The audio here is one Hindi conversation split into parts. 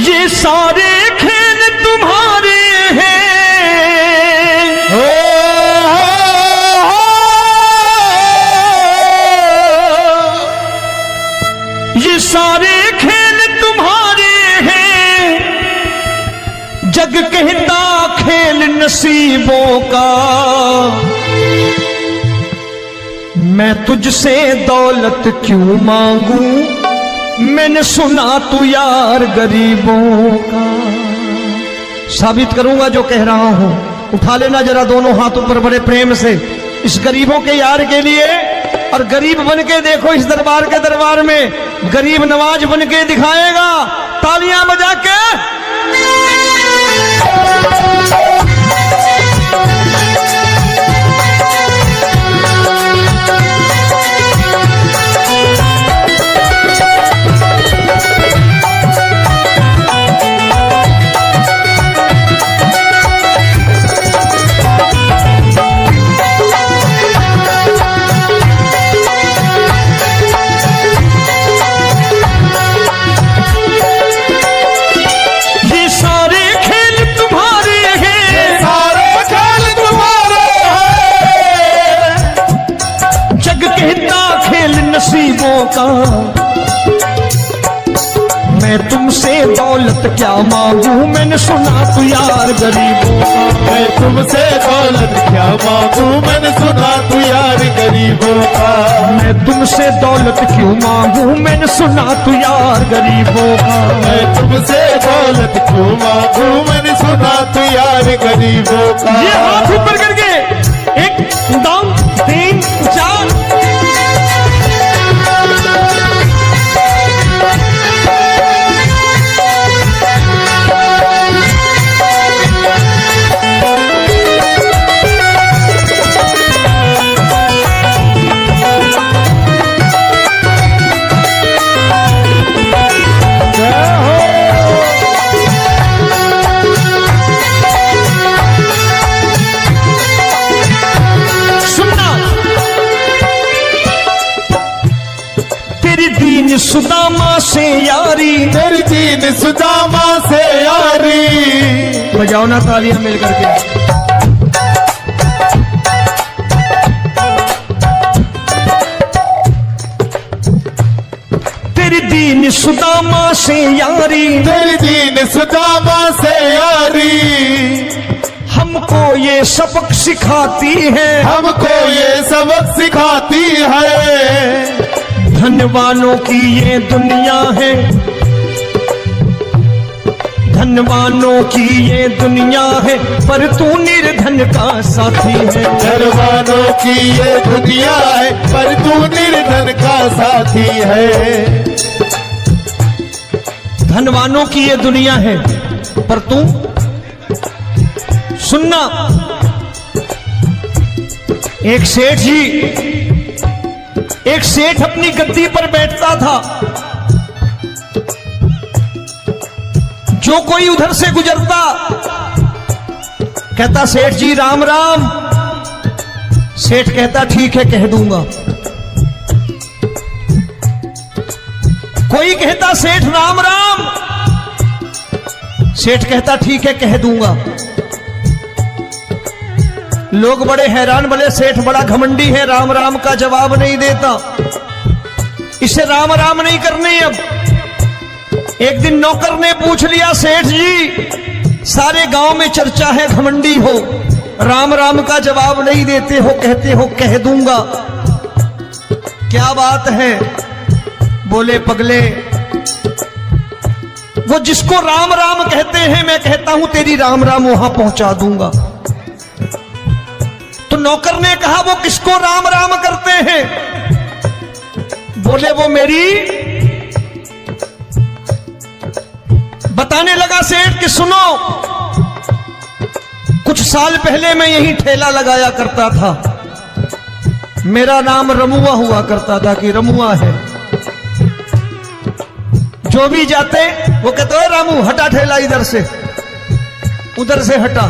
ये सारे खेल तुम्हारे हैं, ये सारे खेल तुम्हारे हैं, जग कहता खेल नसीबों का। मैं तुझसे दौलत क्यों मांगू, मैंने सुना तू यार गरीबों का। साबित करूंगा जो कह रहा हूं। उठा लेना जरा दोनों हाथों पर बड़े प्रेम से इस गरीबों के यार के लिए, और गरीब बन के देखो इस दरबार के दरबार में गरीब नवाज बन के दिखाएगा, तालियां बजा के। नसीबों का मैं तुमसे दौलत क्या मांगू, मैंने सुना तू यार गरीबों का। मैं तुमसे दौलत क्या मांगू, मैंने सुना तू यार गरीबों का। मैं तुमसे दौलत क्यों मांगू, मैंने सुना तू यार गरीबों का। मैं तुमसे दौलत क्यों मांगू, मैंने सुना तू यार गरीबों का। ये हाथ ऊपर करके 1 2 3 4 सुदामा से यारी, तेरी दीन सुदामा से यारी। बजाओ ना तालियां मिल करके। तेरी दीन सुदामा से यारी, तेरी दीन सुदामा से यारी। हमको ये सबक सिखाती है, हमको ये सबक सिखाती है। धनवानों की ये दुनिया है, धनवानों की ये दुनिया है, पर तू निर्धन का साथी है। धनवानों की ये दुनिया है, पर तू निर्धन का साथी है। धनवानों की ये दुनिया है, पर तू सुनना। एक सेठ अपनी गद्दी पर बैठता था। जो कोई उधर से गुजरता कहता सेठ जी राम राम। सेठ कहता ठीक है कह दूंगा। कोई कहता सेठ राम राम। सेठ कहता ठीक है कह दूंगा। लोग बड़े हैरान, बोले सेठ बड़ा घमंडी है, राम राम का जवाब नहीं देता, इसे राम राम नहीं करने। अब एक दिन नौकर ने पूछ लिया सेठ जी सारे गांव में चर्चा है घमंडी हो, राम राम का जवाब नहीं देते हो, कहते हो कह दूंगा, क्या बात है? बोले पगले वो जिसको राम राम कहते हैं मैं कहता हूं तेरी राम राम वहां पहुंचा दूंगा। तो नौकर ने कहा वो किसको राम राम करते हैं? बोले वो मेरी। बताने लगा सेठ कि सुनो कुछ साल पहले मैं यही ठेला लगाया करता था, मेरा नाम रमुआ हुआ करता था कि रमुआ है। जो भी जाते वो कहते हो रामू हटा ठेला इधर से, उधर से हटा।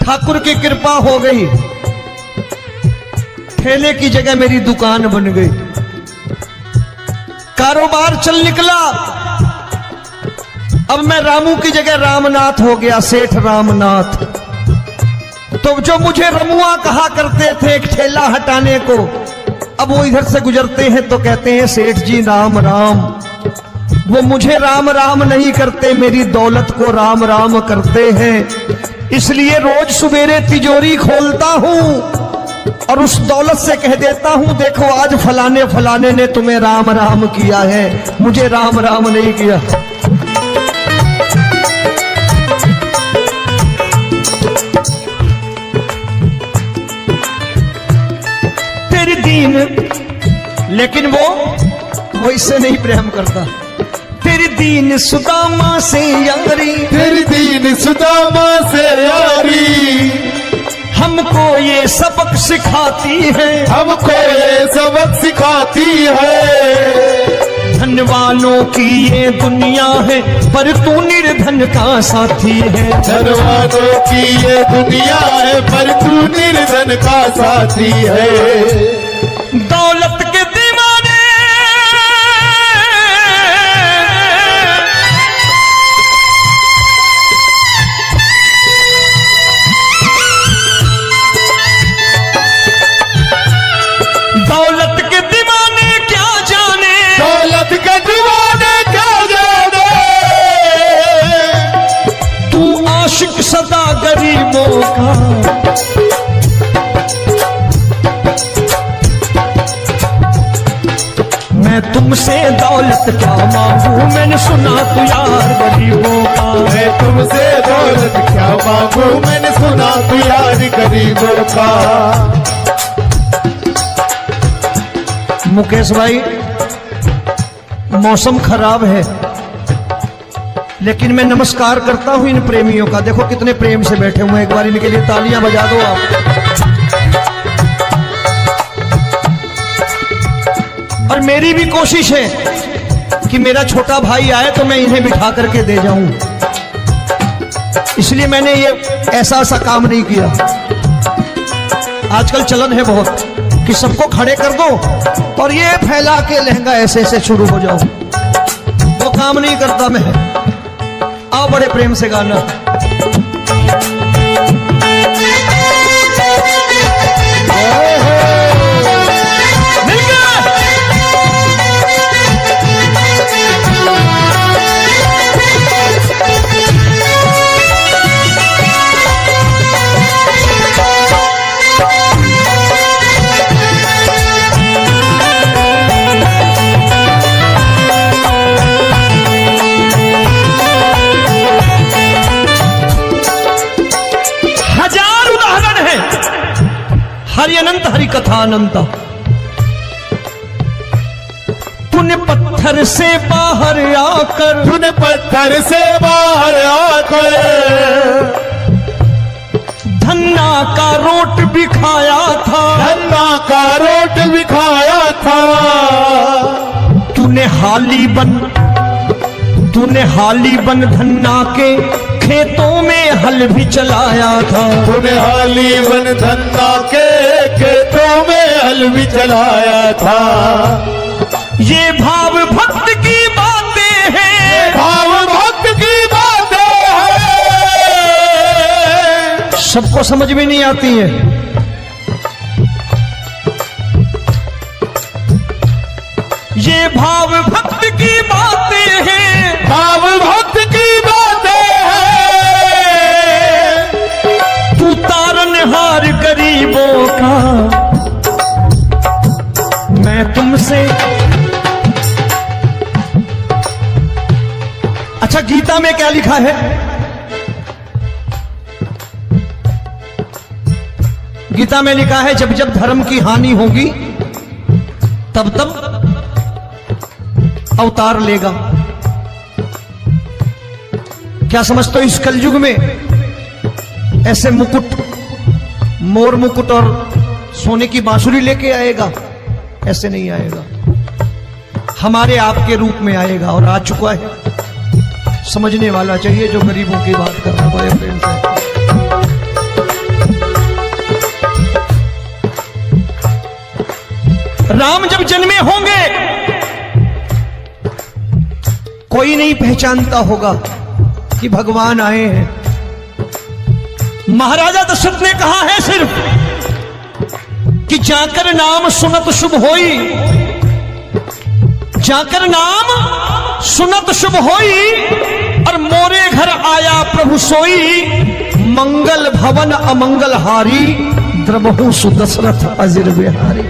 ठाकुर की कृपा हो गई, ठेले की जगह मेरी दुकान बन गई, कारोबार चल निकला। अब मैं रामू की जगह रामनाथ हो गया, सेठ रामनाथ। तो जो मुझे रमुआ कहा करते थे एक ठेला हटाने को, अब वो इधर से गुजरते हैं तो कहते हैं सेठ जी राम राम। वो मुझे राम राम नहीं करते, मेरी दौलत को राम राम करते हैं। इसलिए रोज सवेरे तिजोरी खोलता हूं और उस दौलत से कह देता हूं, देखो आज फलाने फलाने ने तुम्हें राम राम किया है, मुझे राम राम नहीं किया। तेरी दीन, लेकिन वो इससे नहीं प्रेम करता। तेरी दीन सुदामा से यारी, तेरी दीन सुदामा से यारी, हमको ये सबक सिखाती है, हमको ये सबक सिखाती है। धन वालों की ये दुनिया है, पर तू निर्धन का साथी है। धन वालों की ये दुनिया है, पर तू निर्धन का साथी है। दौलत के दीवाने दौलत के दीवाने क्या जाने, दौलत के दीवाने क्या जाने, तू आशिक सदा गरीबों का। मैं तुमसे दौलत क्या मांगू, मैंने सुना तू यार गरीबों का। मैं तुमसे दौलत क्या मांगू, मैंने सुना तू यार गरीबों का। मुकेश भाई, मौसम खराब है, लेकिन मैं नमस्कार करता हूं इन प्रेमियों का। देखो कितने प्रेम से बैठे हुए हैं, एक बार इनके लिए तालियां बजा दो आप। और मेरी भी कोशिश है कि मेरा छोटा भाई आए तो मैं इन्हें बिठा करके दे जाऊं, इसलिए मैंने ये ऐसा काम नहीं किया। आजकल चलन है बहुत कि सबको खड़े कर दो और ये फैला के लहंगा ऐसे ऐसे शुरू हो जाओ, वो काम नहीं करता मैं। आओ बड़े प्रेम से गाना। हरि अनंत हरि कथा अनंत। तूने पत्थर से बाहर आकर, तूने पत्थर से बाहर आकर धन्ना का रोट भी खाया था, धन्ना का रोट भी खाया था। तूने हाली बन धन्ना के खेतों में हल भी चलाया था। तूने हाली बन धन्ना के खेतों में हल भी चलाया था। ये भाव भक्त की बातें हैं, भाव भक्त की बातें हैं, सबको समझ में नहीं आती है। ये भाव भक्त की बातें हैं, भाव भक्त की बातें हैं। तू तारनहार गरीबों का, मैं तुमसे। अच्छा, गीता में क्या लिखा है? गीता में लिखा है जब जब धर्म की हानि होगी तब तब अवतार लेगा। क्या समझते हो इस कलयुग में ऐसे मुकुट, मोर मुकुट और सोने की बांसुरी लेके आएगा? ऐसे नहीं आएगा, हमारे आपके रूप में आएगा और आ चुका है। समझने वाला चाहिए जो गरीबों की बात कर रहा है प्रेम से। राम जब जन्मे होंगे कोई नहीं पहचानता होगा, कि भगवान आए हैं। महाराजा दशरथ ने कहा है सिर्फ कि जाकर नाम सुनत शुभ होई, जाकर नाम सुनत शुभ होई, और मोरे घर आया प्रभु सोई, मंगल भवन अमंगल हारी, द्रबहु सुदशरथ अजिर बिहारी।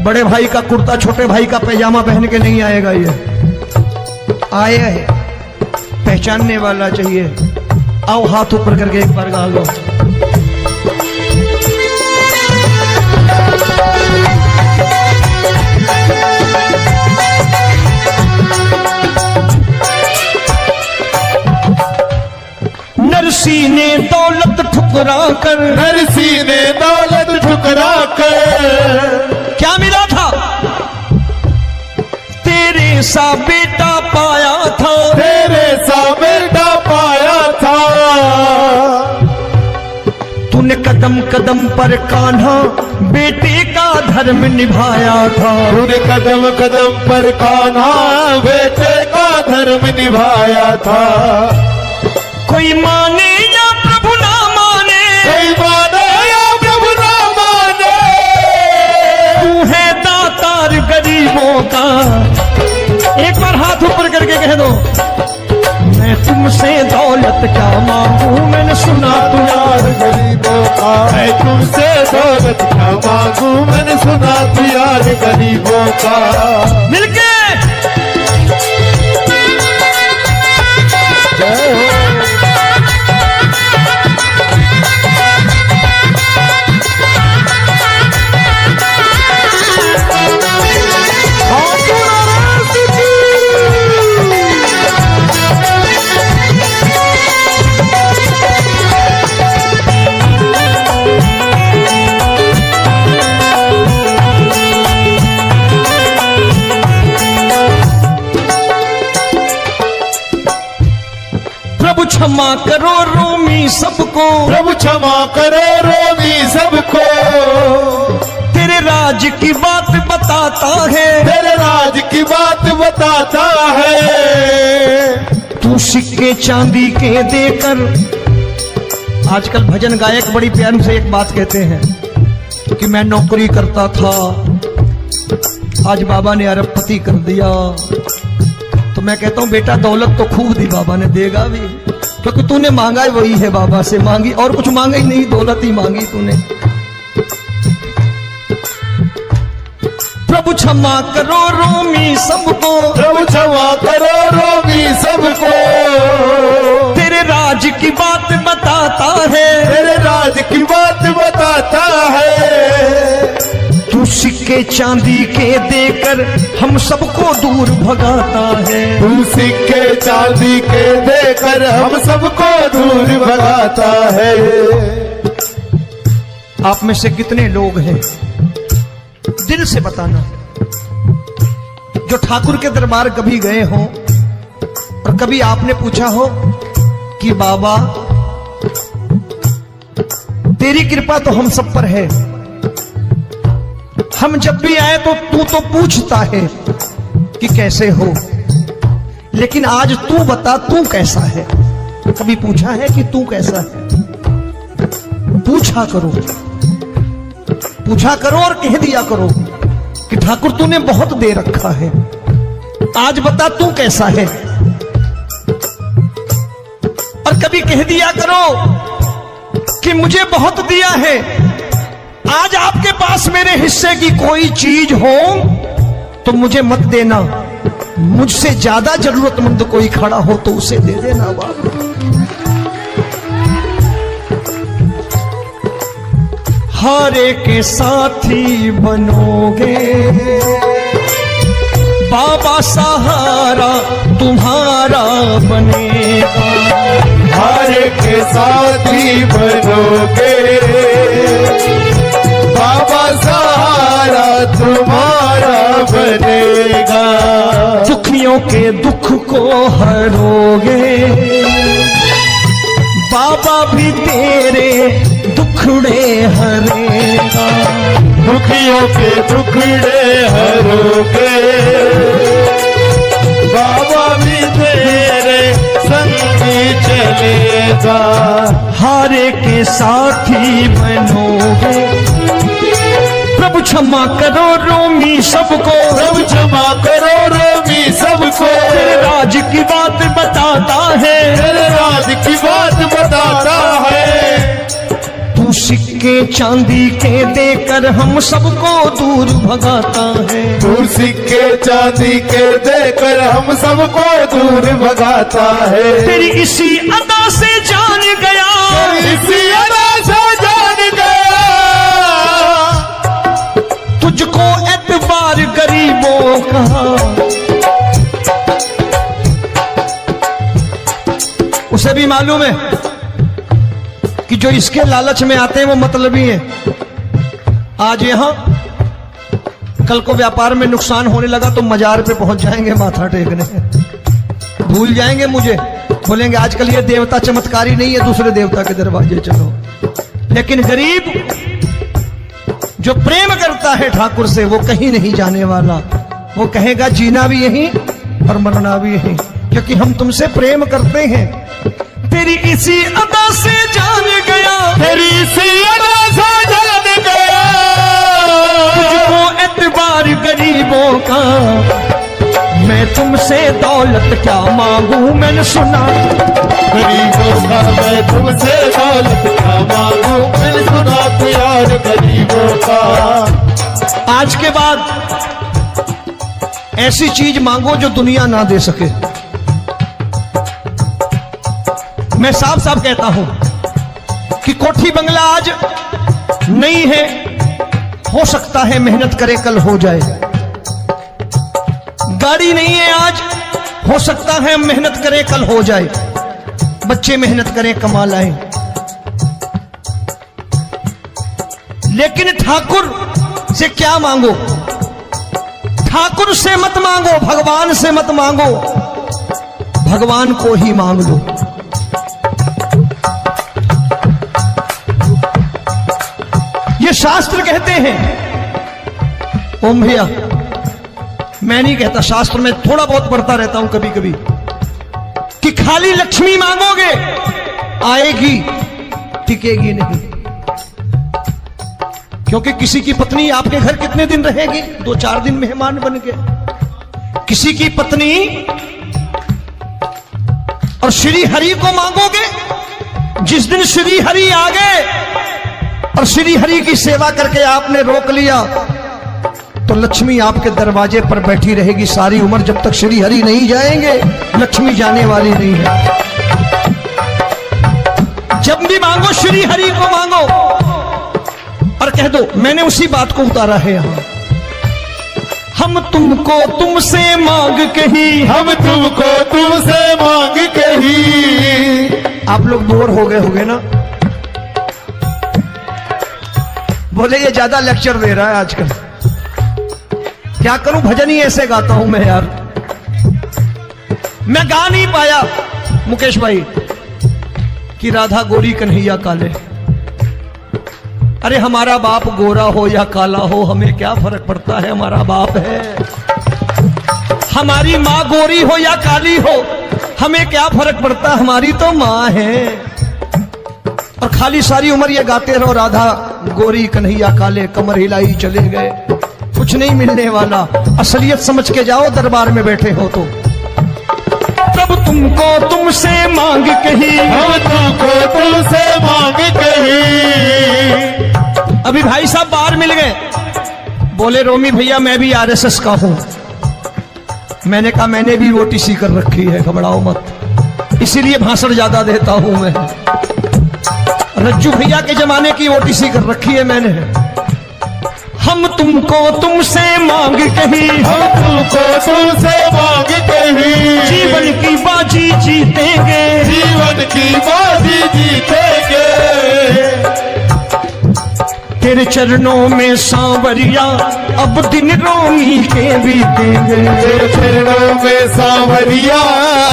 बड़े भाई का कुर्ता छोटे भाई का पैजामा पहन के नहीं आएगा, ये आया है पहचानने वाला चाहिए। आओ हाथ ऊपर करके एक बार गा लो। नरसी ने दौलत ठुकरा कर, नरसी ने दौलत ठुकरा कर, क्या मिला था? तेरे सा बेटा पाया था, तेरे सा बेटा पाया था। तूने कदम कदम पर कान्हा बेटे का धर्म निभाया था, तूने कदम कदम पर कान्हा बेटे का धर्म निभाया था। कोई माने या प्रभु ना माने, कोई माने या प्रभु ना माने, तू है दातार गरीबों का। एक बार हाथ ऊपर करके कह दो, मैं तुमसे दौलत क्या मांगू, मैंने सुना तू यार गरीबों का। मैं तुमसे दौलत क्या मांगू, मैंने सुना तू यार गरीबों का। मिलके क्षमा करो रोमी सबको, प्रभु क्षमा करो रोमी सबको। तेरे राज की बात बताता है, तेरे राज की बात बताता है। तू सिक्के चांदी के देकर, आजकल भजन गायक बड़ी प्यार से एक बात कहते हैं कि मैं नौकरी करता था, आज बाबा ने अरबपति कर दिया। तो मैं कहता हूं बेटा दौलत तो खूब दी बाबा ने, देगा भी, क्योंकि तूने मांगा ही वही है, बाबा से मांगी, और कुछ मांगा ही नहीं, दौलत ही मांगी तूने। प्रभु क्षमा करो रोमी सबको, प्रभु क्षमा करो रोमी सबको। तेरे राज की बात बताता है, तेरे राज की बात बताता है। तू सिक्के चांदी के देकर हम सबको दूर भगाता है, तू सिक्के चांदी के देकर हम सबको दूर भगाता है। आप में से कितने लोग हैं, दिल से बताना, जो ठाकुर के दरबार कभी गए हो और कभी आपने पूछा हो कि बाबा तेरी कृपा तो हम सब पर है, हम जब भी आए तो तू तो पूछता है कि कैसे हो, लेकिन आज तू बता तू कैसा है। कभी पूछा है कि तू कैसा है? पूछा करो, पूछा करो और कह दिया करो कि ठाकुर तूने बहुत दे रखा है, आज बता तू कैसा है। और कभी कह दिया करो कि मुझे बहुत दिया है, आज आपके पास मेरे हिस्से की कोई चीज हो तो मुझे मत देना, मुझसे ज्यादा जरूरतमंद कोई खड़ा हो तो उसे दे देना बाबा। हारे के साथी बनोगे बाबा, सहारा तुम्हारा बनेगा। हारे के साथी बनोगे बाबा, सहारा तुम्हारा बनेगा। दुखियों के दुख को हरोगे बाबा, भी तेरे दुखड़े हरेगा। दुखियों के टुकड़े हरोगे, बाबा भी तेरे संगी चलेगा। हारे के साथी बनोगे, प्रभु क्षमा करो रोमी सबको, प्रभु क्षमा करो रोमी सबको। तेरे राज की बात बताता है, तेरे राज की बात बताता है। तू सिक्के चांदी के देकर हम सबको दूर भगाता है। तू सिक्के चांदी के देकर हम सबको दूर भगाता है। तेरी इसी अदा से जान गया, तेरी इसी अदा से जान गया, तुझको एतबार गरीबों का। उसे भी मालूम है कि जो इसके लालच में आते हैं वो मतलबी हैं। आज यहां कल को व्यापार में नुकसान होने लगा तो मजार पे पहुंच जाएंगे माथा टेकने, भूल जाएंगे मुझे, बोलेंगे आजकल ये देवता चमत्कारी नहीं है, दूसरे देवता के दरवाजे चलो। लेकिन गरीब जो प्रेम करता है ठाकुर से वो कहीं नहीं जाने वाला, वो कहेगा जीना भी यहीं और मरना भी यहीं, क्योंकि हम तुमसे प्रेम करते हैं। तेरी इसी अदा से जान गया, तेरी इसी अदा से जान गया, तुझको एतबार गरीबों का। मैं तुमसे दौलत क्या मांगू, मैंने सुना गरीबों का। मैं तुमसे दौलत क्या मांगू, मैंने सुना प्यार गरीबों का। आज के बाद ऐसी चीज मांगो जो दुनिया ना दे सके। मैं साफ साफ कहता हूं कि कोठी बंगला आज नहीं है, हो सकता है मेहनत करे कल हो जाए। गाड़ी नहीं है आज, हो सकता है मेहनत करे कल हो जाए। बच्चे मेहनत करें कमा लाएं, लेकिन ठाकुर से क्या मांगो? ठाकुर से मत मांगो, भगवान से मत मांगो, भगवान को ही मांग लो। ये शास्त्र कहते हैं, ओम भैया मैं नहीं कहता, शास्त्र में थोड़ा बहुत पढ़ता रहता हूं कभी कभी, कि खाली लक्ष्मी मांगोगे आएगी, टिकेगी नहीं। क्योंकि किसी की पत्नी आपके घर कितने दिन रहेगी? 2-4 दिन मेहमान बन के। किसी की पत्नी और श्री हरि को मांगोगे, जिस दिन श्री हरि आ गए और श्री हरि की सेवा करके आपने रोक लिया तो लक्ष्मी आपके दरवाजे पर बैठी रहेगी सारी उम्र। जब तक श्री हरि नहीं जाएंगे लक्ष्मी जाने वाली नहीं है। जब भी मांगो श्री हरि को मांगो और कह दो मैंने उसी बात को उतारा है यहां, हम तुमको तुमसे मांग कही, हम तुमको तुमसे मांग कही। आप लोग बोर हो गए होंगे ना, बोले ये ज्यादा लेक्चर दे रहा है आजकल। क्या करूं, भजन ही ऐसे गाता हूं मैं यार। मैं गा नहीं पाया मुकेश भाई कि राधा गोरी कन्हैया काले। अरे हमारा बाप गोरा हो या काला हो हमें क्या फर्क पड़ता है, हमारा बाप है। हमारी माँ गोरी हो या काली हो हमें क्या फर्क पड़ता, हमारी तो माँ है। और खाली सारी उम्र ये गाते रहो राधा गोरी कन्हैया काले, कमर हिलाई चले गए, कुछ नहीं मिलने वाला। असलियत समझ के जाओ दरबार में बैठे हो तो। तब तुमको तुमसे मांग कही, हम तुमको तुमसे मांग कही। अभी भाई साहब बाहर मिल गए, बोले रोमी भैया मैं भी आरएसएस का हूं। मैंने कहा मैंने भी ओटीसी कर रखी है, घबराओ मत, इसीलिए भाषण ज्यादा देता हूं मैं। रज्जू भैया के जमाने की ओटीसी कर रखी है मैंने। हम तुमको तुमसे मांग कही, हम तुमको तुमसे मांग कही। जीवन की बाजी जीतेंगे, जीवन की बाजी जीतेंगे। तेरे चरणों में सांवरिया अब दिन रोमी के बीतेंगे। तेरे चरणों में सांवरिया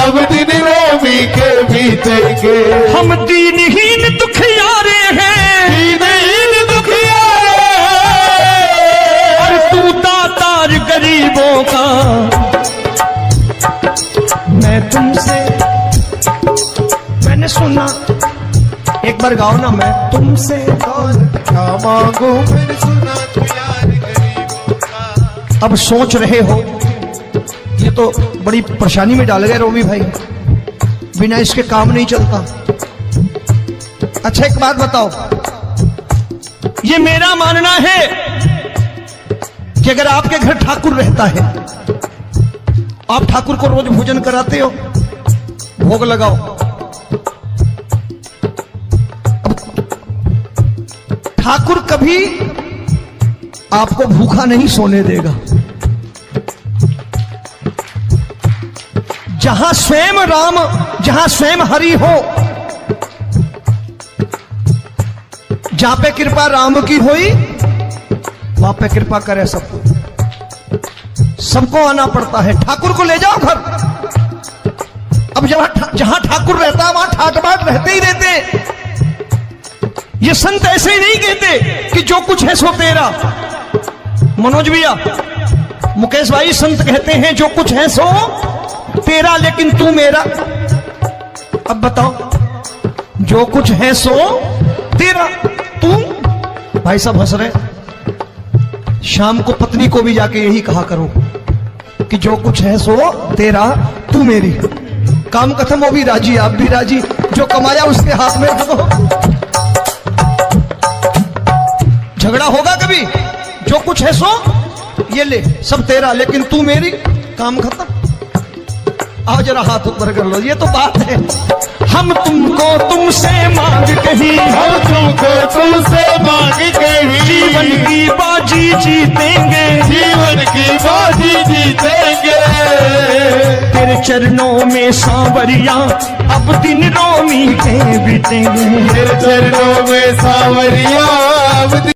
अब दिन रोमी के बीतेंगे। हम दीनहीन दुखियारे हैं, दीनहीन दुखियारे, बार गाओ ना, मैं तुमसे दौलत क्या मांगू, मैंने सुना तू यार गरीबों का। अब सोच रहे हो, ये तो बड़ी परेशानी में डाल गए रोबी भाई, बिना इसके काम नहीं चलता। अच्छा एक बात बताओ, ये मेरा मानना है कि अगर आपके घर ठाकुर रहता है, आप ठाकुर को रोज भोजन कराते हो, भोग लगाओ, ठाकुर कभी आपको भूखा नहीं सोने देगा। जहां स्वयं राम, जहां स्वयं हरि हो, जहां पे कृपा राम की होई, वहां पे कृपा करे सबको, सबको आना पड़ता है। ठाकुर को ले जाओ घर। अब जहां ठाकुर रहता है वहां ठाट बाट रहते ही रहते। ये संत ऐसे ही नहीं कहते कि जो कुछ है सो तेरा। मनोज भैया, मुकेश भाई, संत कहते हैं जो कुछ है सो तेरा, लेकिन तू मेरा। अब बताओ, जो कुछ है सो तेरा, तू। भाई साहब हंस रहे। शाम को पत्नी को भी जाके यही कहा करो कि जो कुछ है सो तेरा, तू मेरी। काम खत्म, वो भी राजी, आप भी राजी, जो कमाया उसके हाथ में रखो। झगड़ा होगा कभी? जो कुछ है सो ये ले, सब तेरा, लेकिन तू मेरी। काम खत्म। आओ जरा हाथ ऊपर कर लो, ये तो बात है। हम तुमको तुमसे मांग कहीं, हम तुमको तुमसे मांग कहीं, जीवन की बाजी जीतेंगे, जीवन की बाजी जीतेंगे। तेरे चरणों में सांवरिया अब दिन रोमी के बीतेंगे। तेरे चरणों में सांवरिया अब